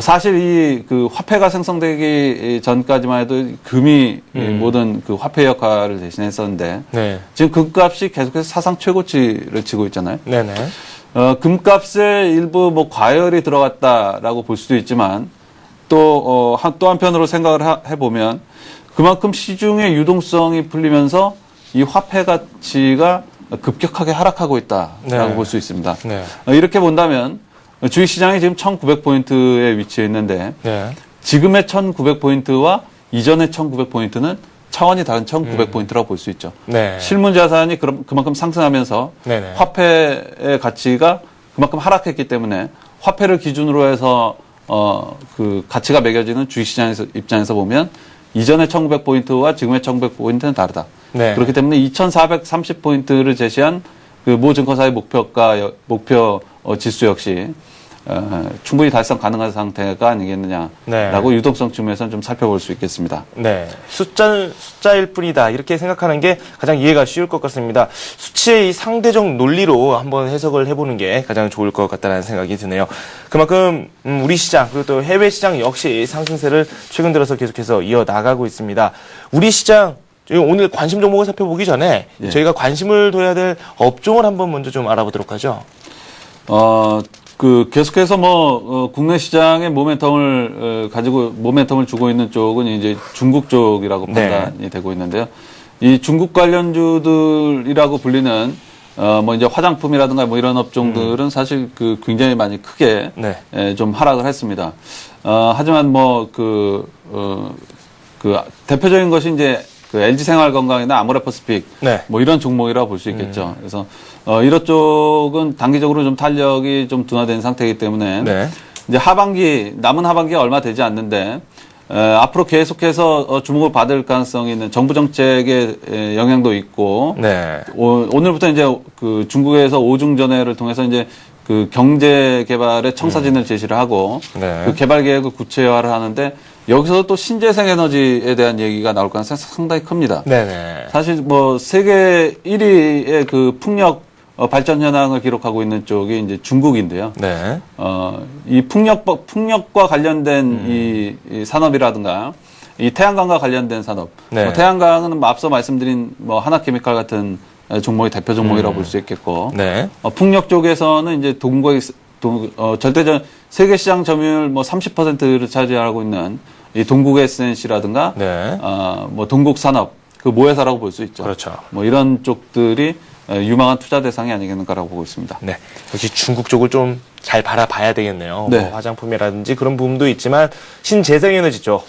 사실 이 그 화폐가 생성되기 전까지만 해도 금이 모든 그 화폐 역할을 대신했었는데 네. 지금 금값이 계속해서 사상 최고치를 치고 있잖아요. 네네. 금값에 일부 뭐 과열이 들어갔다라고 볼 수도 있지만 또 한편으로 생각을 해보면 그만큼 시중의 유동성이 풀리면서 이 화폐 가치가 급격하게 하락하고 있다라고 네. 볼 수 있습니다. 네. 이렇게 본다면 주식시장이 지금 1900포인트에 위치해 있는데 네. 지금의 1900포인트와 이전의 1900포인트는 차원이 다른 1900포인트라고 볼 수 있죠. 네. 실물 자산이 그만큼 상승하면서 네네. 화폐의 가치가 그만큼 하락했기 때문에 화폐를 기준으로 해서 그 가치가 매겨지는 주식시장에서 입장에서 보면 이전의 1900포인트와 지금의 1900포인트는 다르다. 네. 그렇기 때문에 2430포인트를 제시한 그 모 증권사의 목표 지수 역시 충분히 달성 가능한 상태가 아니겠느냐라고 네. 유동성 측면에서는 좀 살펴볼 수 있겠습니다. 네. 숫자일 뿐이다. 이렇게 생각하는 게 가장 이해가 쉬울 것 같습니다. 수치의 이 상대적 논리로 한번 해석을 해보는 게 가장 좋을 것 같다는 생각이 드네요. 그만큼 우리 시장 그리고 또 해외 시장 역시 상승세를 최근 들어서 계속해서 이어나가고 있습니다. 우리 시장 오늘 관심 종목을 살펴보기 전에 예. 저희가 관심을 둬야 될 업종을 한번 먼저 좀 알아보도록 하죠. 계속해서 국내 시장의 모멘텀을 주고 있는 쪽은 이제 중국 쪽이라고 네. 판단이 되고 있는데요. 이 중국 관련주들이라고 불리는, 이제 화장품이라든가 이런 업종들은 사실 굉장히 많이 크게 네. 좀 하락을 했습니다. 하지만 대표적인 것이 이제 LG 생활건강이나 아모레퍼시픽 네. 이런 종목이라고 볼 수 있겠죠. 그래서 이런 쪽은 단기적으로 좀 탄력이 좀 둔화된 상태이기 때문에 네. 이제 남은 하반기가 얼마 되지 않는데 앞으로 계속해서 주목을 받을 가능성이 있는 정부 정책의 영향도 있고 네. 오늘부터 이제 중국에서 오중전회를 통해서 이제 경제 개발의 청사진을 제시를 하고 네. 그 개발 계획을 구체화를 하는데 여기서 또 신재생 에너지에 대한 얘기가 나올 가능성이 상당히 큽니다. 네네. 사실 세계 1위의 풍력 발전 현황을 기록하고 있는 쪽이 이제 중국인데요. 네. 이 풍력과 관련된 이 산업이라든가 이 태양광과 관련된 산업. 네. 태양광은 앞서 말씀드린 하나케미칼 같은 종목이 대표 종목이라고 볼 수 있겠고. 네. 풍력 쪽에서는 이제 절대적 세계 시장 점유율 30%를 차지하고 있는 이 동국 SNC라든가 네. 동국 산업 모회사라고 볼 수 있죠. 그렇죠. 이런 쪽들이 유망한 투자 대상이 아니겠는가라고 보고 있습니다. 네. 역시 중국 쪽을 좀 잘 바라봐야 되겠네요. 네. 화장품이라든지 그런 부분도 있지만 신재생에너지 쪽,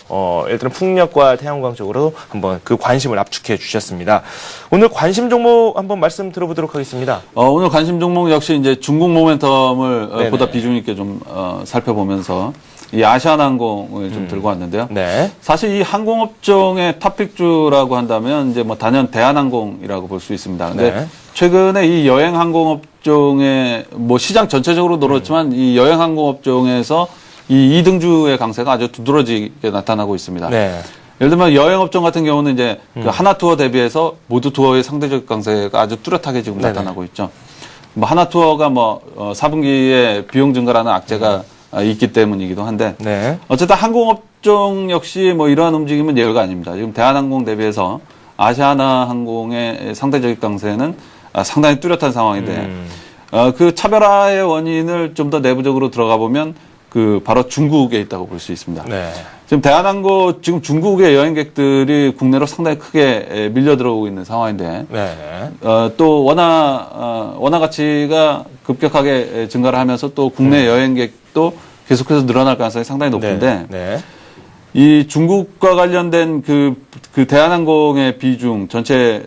예를 들어 풍력과 태양광 쪽으로 한번 그 관심을 압축해 주셨습니다. 오늘 관심 종목 한번 말씀 들어보도록 하겠습니다. 오늘 관심 종목 역시 이제 중국 모멘텀을 네네. 보다 비중 있게 좀 살펴보면서 이 아시아나항공을 좀 들고 왔는데요. 네. 사실 이 항공업종의 탑픽주라고 한다면 이제 단연 대한항공이라고 볼 수 있습니다. 근데 네. 최근에 이 여행항공업종의 시장 전체적으로도 그렇지만 이 여행항공업종에서 이 2등주의 강세가 아주 두드러지게 나타나고 있습니다. 네. 예를 들면 여행업종 같은 경우는 이제 하나투어 대비해서 모두투어의 상대적 강세가 아주 뚜렷하게 지금 네네. 나타나고 있죠. 하나투어가 4분기에 비용 증가라는 악재가 있기 때문이기도 한데 네. 어쨌든 항공업종 역시 이러한 움직임은 예외가 아닙니다. 지금 대한항공 대비해서 아시아나항공의 상대적 강세는 상당히 뚜렷한 상황인데 그 차별화의 원인을 좀 더 내부적으로 들어가 보면 바로 중국에 있다고 볼 수 있습니다. 네. 지금 지금 중국의 여행객들이 국내로 상당히 크게 밀려 들어오고 있는 상황인데 네. 또 원화 가치가 급격하게 증가를 하면서 또 국내 여행객도 계속해서 늘어날 가능성이 상당히 높은데 네. 이 중국과 관련된 그 대한항공의 전체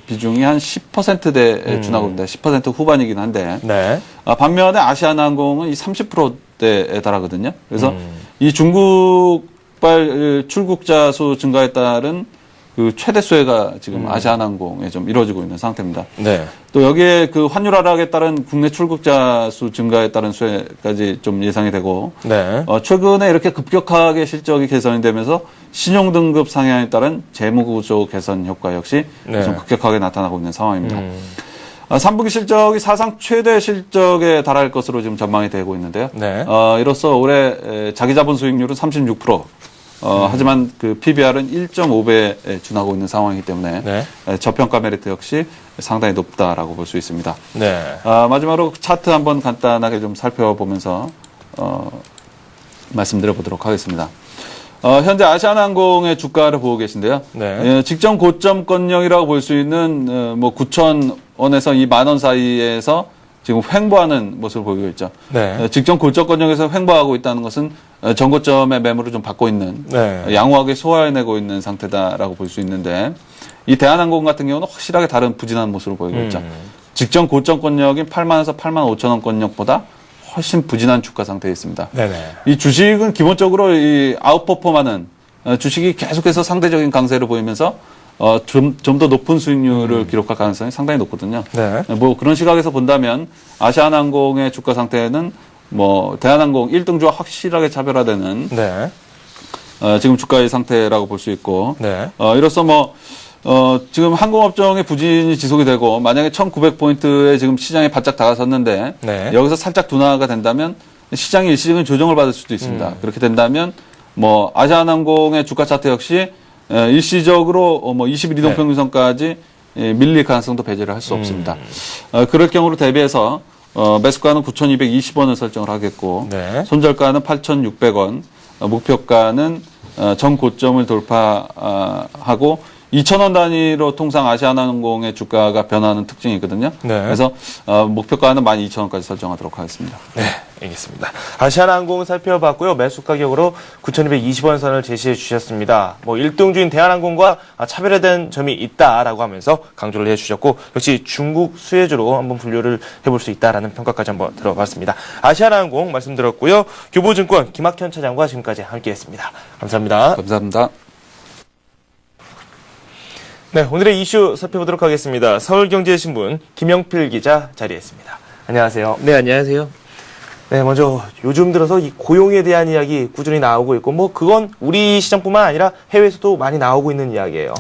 비중이 한 10%대에 준하고 있습니다. 10% 후반이긴 한데 네. 반면에 아시아나항공은 이 30%대에 달하거든요. 그래서 이 중국발 출국자 수 증가에 따른 그 최대 수혜가 지금 아시아나항공에 좀 이루어지고 있는 상태입니다. 네. 또 여기에 그 환율 하락에 따른 국내 출국자 수 증가에 따른 수혜까지 좀 예상이 되고, 네. 최근에 이렇게 급격하게 실적이 개선이 되면서 신용등급 상향에 따른 재무구조 개선 효과 역시 네. 좀 급격하게 나타나고 있는 상황입니다. 3분기 실적이 사상 최대 실적에 달할 것으로 지금 전망이 되고 있는데요. 네. 이로써 올해 자기자본 수익률은 36%. 하지만 그 PBR은 1.5배에 준하고 있는 상황이기 때문에 네. 저평가 메리트 역시 상당히 높다라고 볼 수 있습니다. 네. 마지막으로 차트 한번 간단하게 좀 살펴보면서 말씀드려 보도록 하겠습니다. 현재 아시아나항공의 주가를 보고 계신데요. 네. 직전 고점권역이라고 볼 수 있는 뭐 9,000원에서 20,000원 사이에서 지금 횡보하는 모습을 보이고 있죠. 네. 직전 고점권역에서 횡보하고 있다는 것은 전고점의 매물을 좀 받고 있는 네. 양호하게 소화해내고 있는 상태다라고 볼 수 있는데 이 대한항공 같은 경우는 확실하게 다른 부진한 모습을 보이고 있죠. 직전 고점권역인 80,000원에서 85,000원권역보다 훨씬 부진한 주가 상태에 있습니다. 네네. 이 주식은 기본적으로 이 아웃퍼폼하는 주식이 계속해서 상대적인 강세를 보이면서 좀 더 높은 수익률을 기록할 가능성이 상당히 높거든요. 네. 뭐 그런 시각에서 본다면 아시아나항공의 주가 상태는 뭐 대한항공 1등주와 확실하게 차별화되는 네. 지금 주가의 상태라고 볼 수 있고 네. 이로써 뭐 지금 항공업종의 부진이 지속이 되고 만약에 1,900포인트에 지금 시장에 바짝 다가섰는데 네. 여기서 살짝 둔화가 된다면 시장이 일시적인 조정을 받을 수도 있습니다. 그렇게 된다면 뭐 아시아나항공의 주가 차트 역시 일시적으로 뭐 20일 이동 네. 평균선까지 밀릴 가능성도 배제를 할 수 없습니다. 그럴 경우로 대비해서 매수가는 9,220원을 설정을 하겠고 네. 손절가는 8,600원, 목표가는 전 고점을 돌파하고 2,000원 단위로 통상 아시아나항공의 주가가 변하는 특징이 있거든요. 네. 그래서 목표가는 12,000원까지 설정하도록 하겠습니다. 네, 알겠습니다. 아시아나항공 살펴봤고요. 매수 가격으로 9,220원 선을 제시해 주셨습니다. 뭐 1등주인 대한항공과 차별화된 점이 있다라고 하면서 강조를 해주셨고 역시 중국 수혜주로 한번 분류를 해볼 수 있다라는 평가까지 한번 들어봤습니다. 아시아나항공 말씀드렸고요. 교보증권 김학현 차장과 지금까지 함께했습니다. 감사합니다. 감사합니다. 네, 오늘의 이슈 살펴보도록 하겠습니다. 서울경제신문 김영필 기자 자리했습니다. 안녕하세요. 네, 안녕하세요. 네, 먼저 요즘 들어서 이 고용에 대한 이야기 꾸준히 나오고 있고 뭐 그건 우리 시장뿐만 아니라 해외에서도 많이 나오고 있는 이야기예요.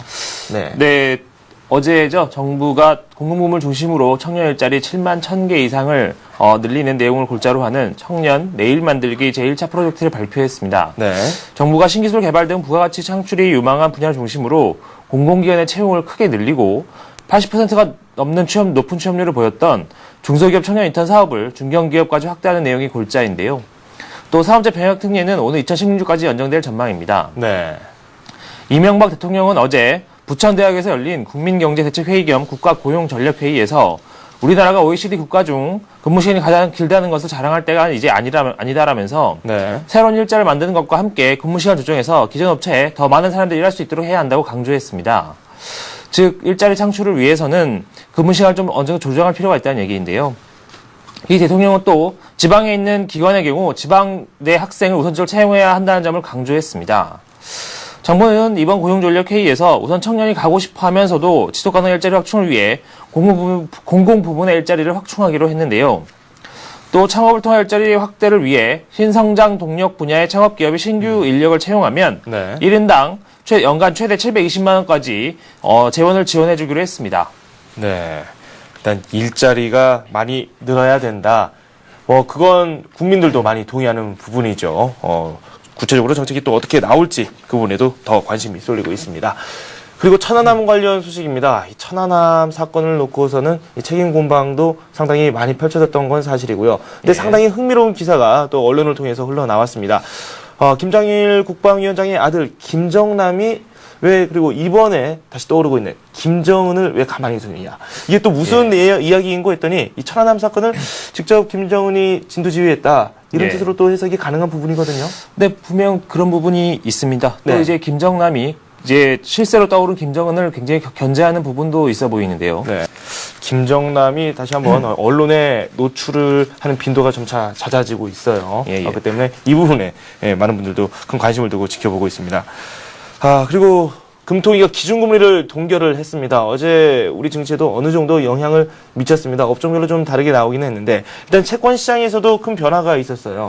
네. 네, 어제죠. 정부가 공공부문 중심으로 청년 일자리 7만 1,000개 이상을 늘리는 내용을 골자로 하는 청년 내일 만들기 제1차 프로젝트를 발표했습니다. 네. 정부가 신기술 개발 등 부가가치 창출이 유망한 분야를 중심으로 공공기관의 채용을 크게 늘리고 80%가 넘는 높은 취업률을 보였던 중소기업 청년 인턴 사업을 중견기업까지 확대하는 내용이 골자인데요. 또 사업자 병역 특례는 오늘 2016년까지 연장될 전망입니다. 네. 이명박 대통령은 어제 부천대학에서 열린 국민경제대책회의 겸 국가고용전략회의에서 우리나라가 OECD 국가 중 근무시간이 가장 길다는 것을 자랑할 때가 이제 아니다라면서 네. 새로운 일자를 만드는 것과 함께 근무시간 조정해서 기존 업체에 더 많은 사람들이 일할 수 있도록 해야 한다고 강조했습니다. 즉 일자리 창출을 위해서는 근무시간을 좀 어느 정도 조정할 필요가 있다는 얘기인데요. 이 대통령은 또 지방에 있는 기관의 경우 지방 내 학생을 우선적으로 채용해야 한다는 점을 강조했습니다. 정부는 이번 고용전략회의에서 우선 청년이 가고 싶어 하면서도 지속가능 일자리 확충을 위해 공공부문의 일자리를 확충하기로 했는데요. 또 창업을 통한 일자리 확대를 위해 신성장 동력 분야의 창업기업이 신규 인력을 채용하면 네. 1인당 연간 최대 720만 원까지 재원을 지원해 주기로 했습니다. 네. 일단 일자리가 많이 늘어야 된다. 그건 국민들도 많이 동의하는 부분이죠. 구체적으로 정책이 또 어떻게 나올지 그 부분에도 더 관심이 쏠리고 있습니다. 그리고 천안함 관련 소식입니다. 이 천안함 사건을 놓고서는 이 책임 공방도 상당히 많이 펼쳐졌던 건 사실이고요. 근데 상당히 흥미로운 기사가 또 언론을 통해서 흘러나왔습니다. 김장일 국방위원장의 아들 김정남이 왜 그리고 이번에 다시 떠오르고 있는 김정은을 왜 가만히 두느냐. 이게 또 무슨 이야기인고 했더니 이 천안함 사건을 직접 김정은이 진두지휘했다. 이런 뜻으로 또 해석이 가능한 부분이거든요. 네, 분명 그런 부분이 있습니다. 또 네. 이제 김정남이 이제 실세로 떠오른 김정은을 굉장히 견제하는 부분도 있어 보이는데요. 네. 김정남이 다시 한번 언론에 노출을 하는 빈도가 점차 잦아지고 있어요. 예, 예. 그렇기 때문에 이 부분에 많은 분들도 큰 관심을 두고 지켜보고 있습니다. 그리고 금통위가 기준금리를 동결을 했습니다. 어제 우리 증시에도 어느 정도 영향을 미쳤습니다. 업종별로 좀 다르게 나오긴 했는데 일단 채권 시장에서도 큰 변화가 있었어요.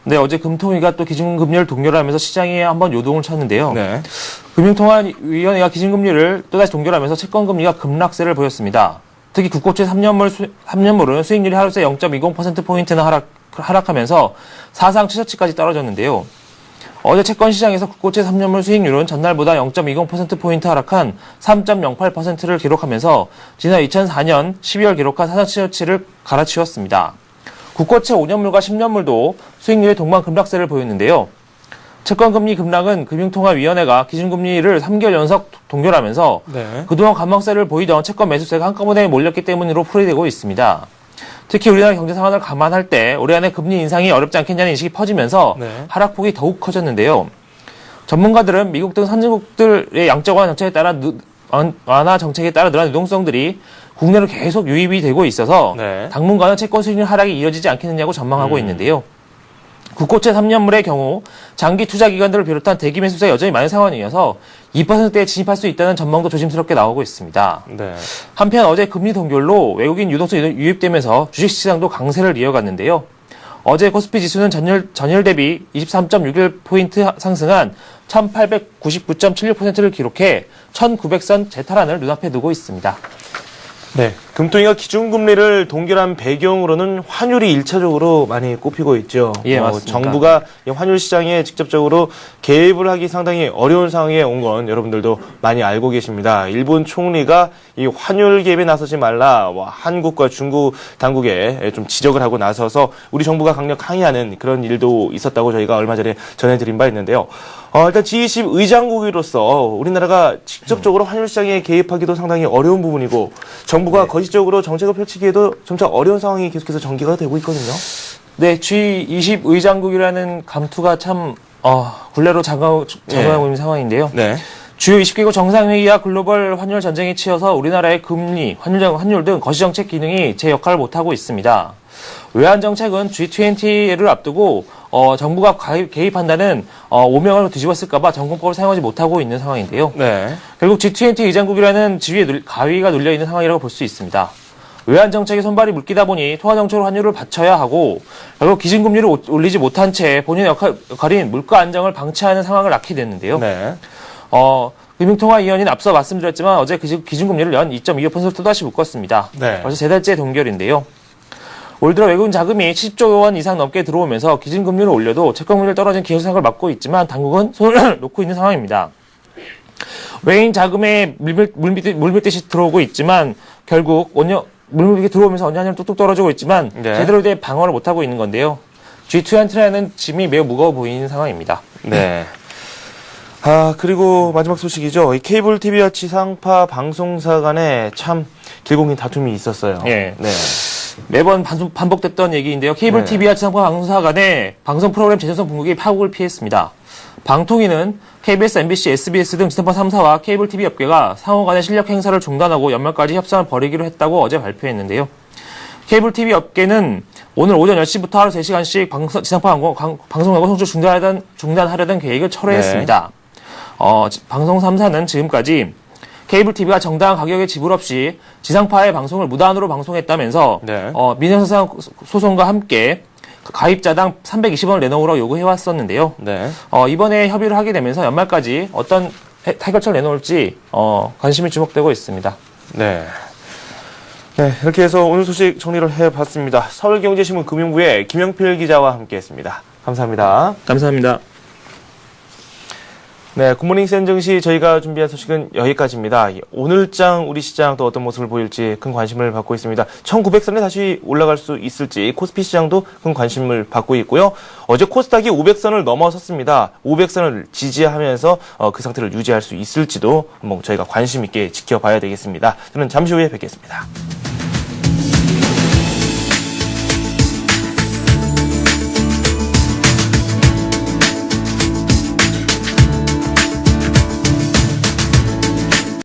네, 어제 금통위가 또 기준금리를 동결하면서 시장에 한번 요동을 쳤는데요. 네. 금융통화위원회가 기준금리를 또다시 동결하면서 채권금리가 급락세를 보였습니다. 특히 국고채 3년물은 수익률이 하루새 0.20%포인트나 하락하면서 사상 최저치까지 떨어졌는데요. 어제 채권 시장에서 국고채 3년물 수익률은 전날보다 0.20%포인트 하락한 3.08%를 기록하면서 지난 2004년 12월 기록한 사상 최저치를 갈아치웠습니다. 국고채 5년물과 10년물도 수익률의 동반 급락세를 보였는데요. 채권금리 급락은 금융통화위원회가 기준금리를 3개월 연속 동결하면서 네. 그동안 감망세를 보이던 채권 매수세가 한꺼번에 몰렸기 때문으로 풀이되고 있습니다. 특히 우리나라 경제 상황을 감안할 때 올해 안에 금리 인상이 어렵지 않겠냐는 인식이 퍼지면서 네. 하락폭이 더욱 커졌는데요. 전문가들은 미국 등 선진국들의 양적 완화 정책에 따라 늘어난 유동성들이 국내로 계속 유입이 되고 있어서 네. 당분간은 채권 수익률 하락이 이어지지 않겠느냐고 전망하고 있는데요. 국고채 3년물의 경우 장기 투자 기관들을 비롯한 대기 매수세가 여전히 많은 상황이어서 2%대에 진입할 수 있다는 전망도 조심스럽게 나오고 있습니다. 네. 한편 어제 금리 동결로 외국인 유동성이 유입되면서 주식시장도 강세를 이어갔는데요. 어제 코스피 지수는 전일 대비 23.61포인트 상승한 1899.76%를 기록해 1900선 재탈환을 눈앞에 두고 있습니다. 네. 금통위가 기준금리를 동결한 배경으로는 환율이 1차적으로 많이 꼽히고 있죠. 예, 맞습니다. 정부가 이 환율 시장에 직접적으로 개입을 하기 상당히 어려운 상황에 온 건 여러분들도 많이 알고 계십니다. 일본 총리가 이 환율 개입에 나서지 말라 한국과 중국 당국에 좀 지적을 하고 나서서 우리 정부가 강력 항의하는 그런 일도 있었다고 저희가 얼마 전에 전해드린 바 있는데요. 일단 G20 의장국으로서 우리나라가 직접적으로 환율 시장에 개입하기도 상당히 어려운 부분이고 정부가 거시적으로 정책을 펼치기에도 점차 어려운 상황이 계속해서 전개가 되고 있거든요. 네, G20 의장국이라는 감투가 참 굴레로 작용하고 있는 상황인데요. 네. 주요 20개국 정상회의와 글로벌 환율 전쟁에 치여서 우리나라의 금리, 환율 등 거시정책 기능이 제 역할을 못하고 있습니다. 외환정책은 G20를 앞두고 정부가 개입한다는 오명을 뒤집었을까봐 정권법을 사용하지 못하고 있는 상황인데요. 네. 결국 G20 의장국이라는 지위에 가위가 눌려있는 상황이라고 볼 수 있습니다. 외환정책에 손발이 묶이다 보니 통화정책으로 환율을 받쳐야 하고 결국 기준금리를 올리지 못한 채 본인의 역할인 물가 안정을 방치하는 상황을 낳게 됐는데요. 네. 금융통화위원회는 앞서 말씀드렸지만 어제 기준금리를 연 2.25%로 또다시 묶었습니다. 네. 벌써 3달째 동결인데요. 올 들어 외국인 자금이 70조 원 이상 넘게 들어오면서 기준금리를 올려도 채권금리를 떨어진 기회상을 막고 있지만 당국은 손을 놓고 있는 상황입니다. 외인 자금에 물밀듯이 들어오고 있지만 결국 물밀듯이 들어오면서 원자율은 뚝뚝 떨어지고 있지만 네. 제대로 된 방어를 못하고 있는 건데요. G20라는 짐이 매우 무거워 보이는 상황입니다. 네. 그리고 마지막 소식이죠. 이 케이블 TV와 지상파 방송사 간에 참 길고 긴 다툼이 있었어요. 예. 네. 매번 반복됐던 얘기인데요. 케이블 네. TV와 지상파 방송사 간에 방송 프로그램 재생성 분국이 파국을 피했습니다. 방통위는 KBS, MBC, SBS 등 지상파 3사와 케이블 TV 업계가 상호 간의 실력 행사를 중단하고 연말까지 협상을 벌이기로 했다고 어제 발표했는데요. 케이블 TV 업계는 오늘 오전 10시부터 하루 3시간씩 지상파 방송하고 송출 중단하려던 계획을 철회했습니다. 방송 3사는 지금까지 케이블 TV가 정당한 가격의 지불 없이 지상파의 방송을 무단으로 방송했다면서 네. 민사소송과 함께 가입자당 320원을 내놓으라고 요구해왔었는데요. 네. 이번에 협의를 하게 되면서 연말까지 어떤 해결책을 내놓을지 관심이 주목되고 있습니다. 네. 네, 이렇게 해서 오늘 소식 정리를 해봤습니다. 서울경제신문 금융부의 김영필 기자와 함께했습니다. 감사합니다. 감사합니다. 네, 굿모닝 센증시 저희가 준비한 소식은 여기까지입니다. 오늘장 우리 시장 또 어떤 모습을 보일지 큰 관심을 받고 있습니다. 1900선에 다시 올라갈 수 있을지 코스피 시장도 큰 관심을 받고 있고요. 어제 코스닥이 500선을 넘어섰습니다. 500선을 지지하면서 그 상태를 유지할 수 있을지도 한번 저희가 관심 있게 지켜봐야 되겠습니다. 저는 잠시 후에 뵙겠습니다.